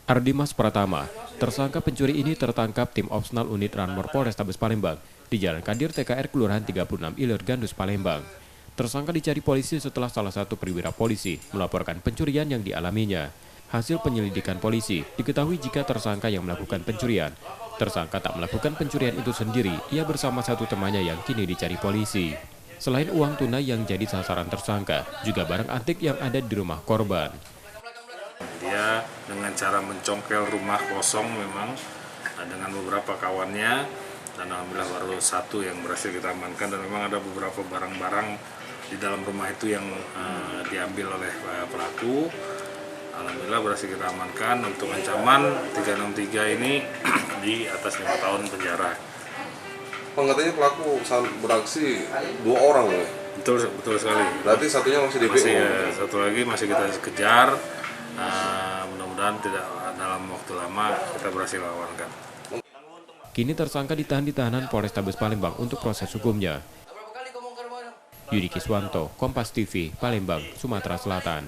Ardimas Pratama, tersangka pencuri ini tertangkap tim Opsnal Unit Ranmor Polrestabes Palembang di Jalan Kadir TKR Kelurahan 36 Ilir Gandus Palembang. Tersangka dicari polisi setelah salah satu perwira polisi melaporkan pencurian yang dialaminya. Hasil penyelidikan polisi, diketahui jika tersangka yang melakukan pencurian. Tersangka tak melakukan pencurian itu sendiri, ia bersama satu temannya yang kini dicari polisi. Selain uang tunai yang jadi sasaran tersangka, juga barang antik yang ada di rumah korban. Dia dengan cara mencongkel rumah kosong memang dengan beberapa kawannya, dan alhamdulillah baru satu yang berhasil kita amankan, dan memang ada beberapa barang-barang di dalam rumah itu yang diambil oleh pelaku. Alhamdulillah berhasil kita amankan. Untuk ancaman 363 ini di atas 5 tahun penjara. Katanya pelaku beraksi 2 orang loh. Betul sekali. Berarti satunya masih DPO. Satu lagi masih kita kejar. Mudah-mudahan tidak dalam waktu lama kita berhasil amankan. Kini tersangka ditahan di tahanan Polrestabes Palembang untuk proses hukumnya. Yudi Kiswanto, Kompas TV, Palembang, Sumatera Selatan.